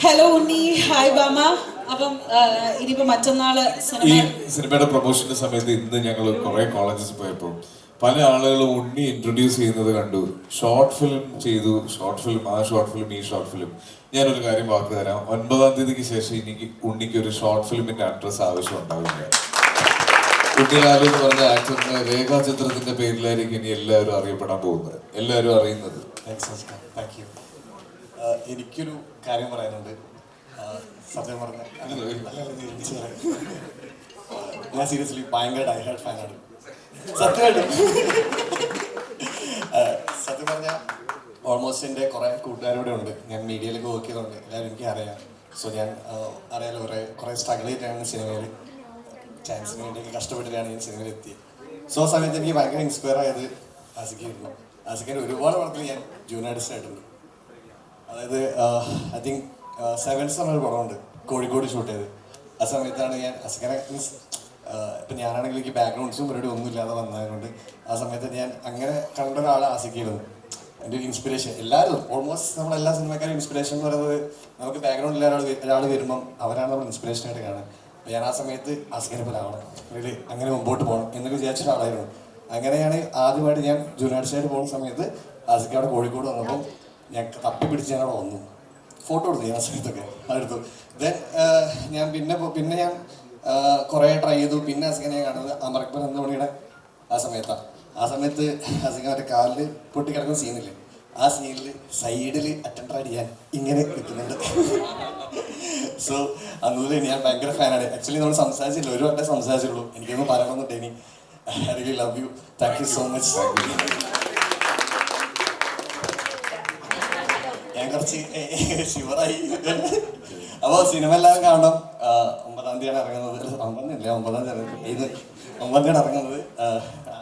Hello ഉണ്ണി, hi ബാമ. അപ്പം ഇനിയിപ്പോ മറ്റന്നാള് ഈ സിനിമയുടെ പ്രൊമോഷന്റെ സമയത്ത് ഇന്ന് ഞങ്ങൾ കുറെ കോളേജസ് പോയപ്പോൾ പല ആളുകളും ഉണ്ണി ഇൻട്രൊഡ്യൂസ് ചെയ്യുന്നത് കണ്ടു. ഷോർട്ട് ഫിലിം ചെയ്തു, ഷോർട്ട് ഫിലിം, ആ ഷോർട്ട് ഫിലിം, ഈ ഷോർട്ട് ഫിലിം. ഞാനൊരു കാര്യം വാക്ക് തരാം, 9-ാം തീയതിക്ക് ശേഷം ഉണ്ണിക്ക് ഒരു ഷോർട്ട് ഫിലിമിന്റെ അഡ്രസ് ആവശ്യം ഉണ്ടാവില്ല. ഉണ്ണിലാലു എന്ന് പറഞ്ഞ ആക്ടറിന്റെ രേഖാചിത്രത്തിന്റെ പേരിലായിരിക്കും ഇനി എല്ലാവരും അറിയപ്പെടാൻ പോകുന്നത്, എല്ലാവരും അറിയുന്നത്. എനിക്കൊരു കാര്യം പറയാനുണ്ട്. സത്യം പറഞ്ഞ ഞാൻ സീരിയസ്ലി ഭയങ്കര ഡൈഹാർഡ് ഫാനാണ്. സത്യമായിട്ടും സത്യം പറഞ്ഞാൽ ഓൾമോസ്റ്റ് എൻ്റെ കുറേ കൂട്ടുകാരോടെ ഉണ്ട്. ഞാൻ മീഡിയയിലൊക്കെ വർക്ക് ചെയ്തുകൊണ്ട് എല്ലാവരും എനിക്ക് അറിയാം. സോ ഞാൻ അറിയാലോ കുറേ സ്ട്രഗിൾ ചെയ്തിട്ടാണ് സിനിമയിൽ ചാൻസിന് വേണ്ടിയൊക്കെ കഷ്ടപ്പെട്ടിട്ടാണ് ഞാൻ സിനിമയിൽ എത്തിയത്. സോ ആ സമയത്ത് എനിക്ക് ഭയങ്കര ഇൻസ്പയർ ആയത് ആസിക്കായിരുന്നു. ആസിക്കിൻ്റെ ഒരുപാട് പടത്തിൽ ഞാൻ ജൂനിയർ ആർട്ടിസ്റ്റ് ആയിട്ടുണ്ട്. അതായത് ഐ തിങ്ക് സെവൻസ് എന്നൊരു പടമുണ്ട് കോഴിക്കോട് ഷൂട്ട് ചെയ്ത്. ആ സമയത്താണ് ഞാൻ അസിക്കനെ മീൻസ് ഇപ്പം ഞാനാണെങ്കിൽ എനിക്ക് ബാക്ക്ഗ്രൗണ്ട്സും പരിപാടി ഒന്നും ഇല്ലാതെ വന്നതുകൊണ്ട് ആ സമയത്ത് ഞാൻ അങ്ങനെ കണ്ട ഒരാളെ ആസിക്കായിരുന്നു എൻ്റെ ഒരു ഇൻസ്പിറേഷൻ. എല്ലാവരും ഓൾമോസ്റ്റ് നമ്മളെല്ലാ സിനിമക്കാരും ഇൻസ്പിറേഷൻ എന്ന് പറയുന്നത് നമുക്ക് ബാക്ക്ഗ്രൗണ്ട് ഇല്ല ഒരാൾ വരുമ്പം അവരാണ് നമ്മൾ ഇൻസ്പിറേഷനായിട്ട് കാണുന്നത്. അപ്പോൾ ഞാൻ ആ സമയത്ത് ആസിക്കിനെ പോലെ ആവണം, അല്ലെങ്കിൽ അങ്ങനെ മുമ്പോട്ട് പോകണം എന്നൊക്കെ വിചാരിച്ച ഒരാളായിരുന്നു. അങ്ങനെയാണ് ആദ്യമായിട്ട് ഞാൻ ജൂനിയർ ആർട്ടിസ്റ്റായിട്ട് പോകുന്ന സമയത്ത് ആസിക്ക് അവിടെ കോഴിക്കോട് വന്നപ്പോൾ ഞാൻ തപ്പി പിടിച്ച് ഞാൻ അവിടെ വന്നു. ഫോട്ടോ എടുത്തു ഞാൻ ആ സമയത്തൊക്കെ അതെടുത്തു. ദെൻ ഞാൻ പിന്നെ ഞാൻ കുറേ ട്രൈ ചെയ്തു. പിന്നെ അസിങ്ങനെ ഞാൻ കാണുന്നത് അമർക്ബർ എന്ന മണിയുടെ ആ സമയത്താണ്. ആ സമയത്ത് അസിങ്ങ മറ്റേ കാലിൽ പൊട്ടിക്കിടക്കുന്ന സീനില്ലേ, ആ സീനിൽ സൈഡിൽ അറ്റൻഡറായിട്ട് ഞാൻ ഇങ്ങനെ നിൽക്കുന്നുണ്ട്. സോ അതുപോലെ ഞാൻ ഭയങ്കര ഫാനാണ്. ആക്ച്വലി നമ്മൾ സംസാരിച്ചില്ല, ഒരു വട്ടം സംസാരിച്ചുള്ളൂ. എനിക്കൊന്നും പറയണമെന്നുണ്ട്. ഇനി I really love you, thank you so much. ഞാൻ കുറച്ച് ഷിവറായി. അപ്പോൾ സിനിമ എല്ലാവരും കാണണം. 9-ാം തീയതിയാണ് ഇറങ്ങുന്നത്. 9-ാം തീയതി ഇറങ്ങുന്നത്.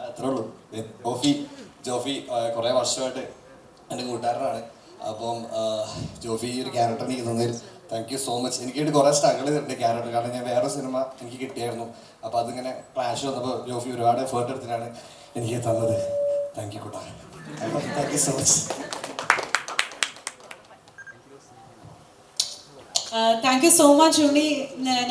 അത്രേ ഉള്ളൂ. ജോഫി കുറേ വർഷമായിട്ട് എൻ്റെ കൂട്ടുകാരനാണ്. അപ്പം ജോഫി ഈ ഒരു ക്യാരക്ടർ എനിക്ക് തന്നതിൽ താങ്ക് യു സോ മച്ച്. എനിക്ക് വേണ്ടി കുറേ സ്ട്രഗിൾ ചെയ്തിട്ടുണ്ട് ക്യാരക്ടർ. കാരണം ഞാൻ വേറെ സിനിമ എനിക്ക് കിട്ടിയായിരുന്നു. അപ്പോൾ അതിങ്ങനെ ക്ലാഷ് വന്നപ്പോൾ ജോഫി ഒരുപാട് എഫേർട്ട് എടുത്തിട്ടാണ് എനിക്ക് തന്നത്. താങ്ക് യു കൂട്ടാ, thank you so much. Thank you so much Unni.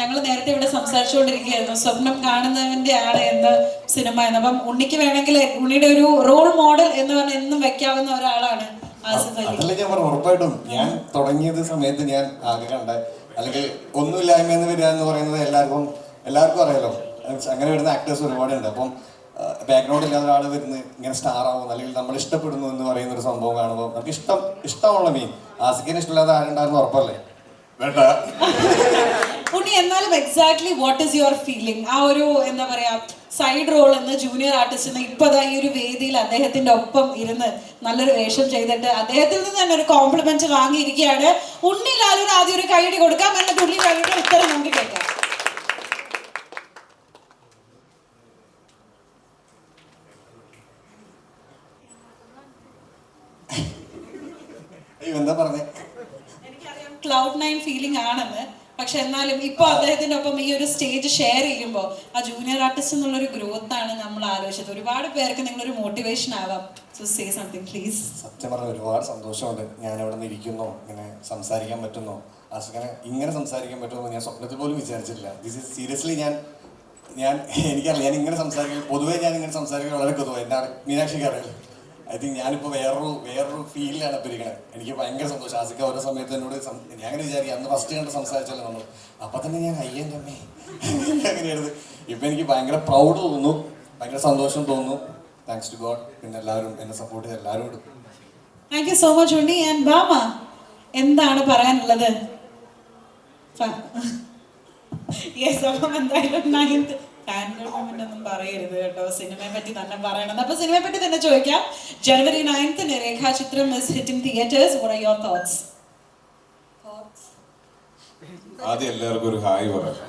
ഞങ്ങൾ നേരത്തെ ഇവിടെ സംസാരിച്ചുകൊണ്ടിരിക്കുകയായിരുന്നു സ്വപ്നം കാണുന്നവന്റെ ആണ് എന്ന സിനിമ എന്ന്. അപ്പം ഉണ്ണിക്ക് വേണമെങ്കിൽ ഉണ്ണിയുടെ ഒരു റോൾ മോഡൽ എന്ന് പറഞ്ഞാൽ എന്നും വെക്കാവുന്ന ഒരാളാണ് ആസിഫ് അലി. അതല്ല ഞാൻ പറഞ്ഞു, ഉറപ്പായിട്ടും ഞാൻ തുടങ്ങിയത് സമയത്ത് ഞാൻ ആകെ കണ്ട അല്ലെങ്കിൽ ഒന്നുമില്ലായ്മ എന്ന് വരിക എന്ന് പറയുന്നത് എല്ലാവർക്കും അറിയാലോ. അങ്ങനെ വരുന്ന ആക്ടേഴ്സ് ഒരുപാടുണ്ട്. അപ്പം ബാക്ക്ഗ്രൗണ്ട് ഇല്ലാത്ത ഒരാൾ വരുന്നത് ഇങ്ങനെ സ്റ്റാർ ആവുന്നു അല്ലെങ്കിൽ നമ്മൾ ഇഷ്ടപ്പെടുന്നു എന്ന് പറയുന്ന ഒരു സംഭവം കാണുമ്പോൾ നമുക്ക് ഇഷ്ടമുള്ള മീൻ ആസിക്കിന് ഇഷ്ടമില്ലാതെ ആരുണ്ടായിരുന്നു ഉറപ്പല്ലേ? വേണ്ട ഉണ്ണി, എന്നാലും exactly what is your feeling? ആ ഒരു എന്താ പറയാ സൈഡ് റോൾ എന്ന് ജൂനിയർ ആർട്ടിസ്റ്റ് എന്ന് ഇപ്പതാ ഈ ഒരു വേദിയിൽ അദ്ദേഹത്തിന്റെ ഒപ്പം ഇരുന്ന് നല്ലൊരു വേഷം ചെയ്തിട്ട് അദ്ദേഹത്തിൽ നിന്ന് തന്നെ ഒരു കോംപ്ലിമെന്റ് വാങ്ങിയിരിക്കുകയാണ്. ഉണ്ണി ലാലുവിന് ആദ്യം ഒരു കൈയടി കൊടുക്കാം, എന്നിട്ട് ഉണ്ണി ലാലുവിന്റെ ഉത്തരം നമുക്ക് കേൾക്കാം. എന്താ പറഞ്ഞേ? എനിക്കറിയാം Cloud9 ഫീലിംഗ് ആണെന്ന്. പക്ഷെ എന്നാലും ഇപ്പൊ അദ്ദേഹത്തിന്റെ ഒപ്പം ഈ ഒരു സ്റ്റേജ് ഷെയർ ചെയ്യുമ്പോൾ ആ ജൂനിയർ ആർട്ടിസ്റ്റ് എന്നുള്ളൊരു ഗ്രോത്ത് ആണ് നമ്മൾ ആലോചിച്ചത്. ഒരുപാട് പേർക്ക് നിങ്ങളൊരു മോട്ടിവേഷൻ ആവാം. So say something please. സത്യം പറഞ്ഞാൽ ഒരുപാട് സന്തോഷമുണ്ട്. ഞാൻ അവിടെ നിന്ന് ഇരിക്കുന്നോ, ഇങ്ങനെ സംസാരിക്കാൻ പറ്റുന്നോ, ആസിക്കിനെ ഇങ്ങനെ സംസാരിക്കാൻ പറ്റുമെന്ന് ഞാൻ സ്വപ്നത്തിൽ പോലും വിചാരിച്ചിട്ടില്ല. ദിസ് ഈസ് സീരിയസ്ലി എനിക്കറിയില്ല. ഞാൻ ഇങ്ങനെ സംസാരിക്കാൻ പൊതുവേ ഞാൻ ഇങ്ങനെ സംസാരിക്കാൻ വളരെ കൊതുവായി. എൻ്റെ മീനാക്ഷിക്ക് അറിയില്ല. ഐ തിങ്ക് ഞാനിപ്പോൾ വേറൊരു ഫീലിലാണ് ഇപ്പോൾ ഇരിക്കണത്. എനിക്ക് ഭയങ്കര സന്തോഷം. ആസിക്ക ഓരോ സമയത്ത് എന്നോട് ഞാൻ അങ്ങനെ വിചാരിക്കും, അന്ന് ഫസ്റ്റ് കണ്ട് സംസാരിച്ചല്ലോ നമ്മൾ. അപ്പം തന്നെ ഞാൻ അയ്യൻ്റെ അമ്മേ അങ്ങനെയായിരുന്നു. ഇപ്പം എനിക്ക് ഭയങ്കര പ്രൗഡ് തോന്നുന്നു, ഭയങ്കര സന്തോഷം തോന്നുന്നു. Thanks to God. പിന്നെ എല്ലാവരും എന്നെ സപ്പോർട്ട് ചെയ്ത എല്ലാവരോടും thank you so much Unni. And Bhama, എന്താണ് പറയാനുള്ളത്? യെസ്, അപ്പം എന്തായാലും 9th ഫാൻഗേൾ മൊമെന്റ് ഒന്നും പറയരുത് കേട്ടോ, സിനിമയെ പറ്റി തന്നെ പറയണം. അപ്പൊ സിനിമയെ പറ്റി തന്നെ ചോദിക്കാം. January 9th രേഖാചിത്രം is hitting theaters. What are your thoughts? ആദ്യം എല്ലാവർക്കും ഒരു ഹായ് പറയാം.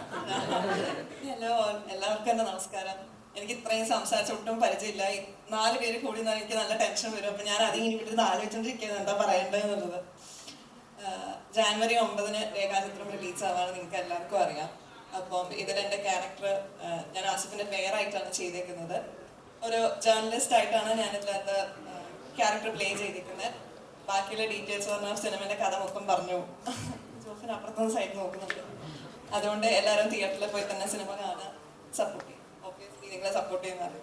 ഹലോ, എല്ലാവർക്കും എൻ്റെ നമസ്കാരം. എനിക്ക് ഇത്രയും സംസാരിച്ച ഒട്ടും പരിചയമില്ല. 4 പേര് കൂടി എനിക്ക് നല്ല ടെൻഷൻ വരും. അപ്പം ഞാൻ അതിങ്ങനെ ഇവിടെ ആലോചിച്ചുകൊണ്ടിരിക്കുന്നത് എന്താ പറയേണ്ടതെന്നുള്ളത്. January 9 രേഖാചിത്രം റിലീസ് ആവാണ്, നിങ്ങൾക്ക് എല്ലാവർക്കും അറിയാം. അപ്പം ഇതിലെൻ്റെ ക്യാരക്ടർ ഞാൻ ആസിഫിൻ്റെ പേരായിട്ടാണ് ചെയ്തേക്കുന്നത്. ഒരു ജേർണലിസ്റ്റ് ആയിട്ടാണ് ഞാൻ ഇതിലത്തെ ക്യാരക്ടർ പ്ലേ ചെയ്തിരിക്കുന്നത്. ബാക്കിയുള്ള ഡീറ്റെയിൽസ് പറഞ്ഞാൽ സിനിമയുടെ കഥ മൊത്തം പറഞ്ഞു. ഒരു അപ്പുറത്തെ സൈഡ് നോക്കുന്നുണ്ട്. അതുകൊണ്ട് എല്ലാവരും തിയേറ്ററിൽ പോയി തന്നെ സിനിമ കാണാൻ സപ്പോർട്ട് ചെയ്യും. ഓബ്വിയസ്ലി നിങ്ങളെ സപ്പോർട്ട് ചെയ്യുന്നത്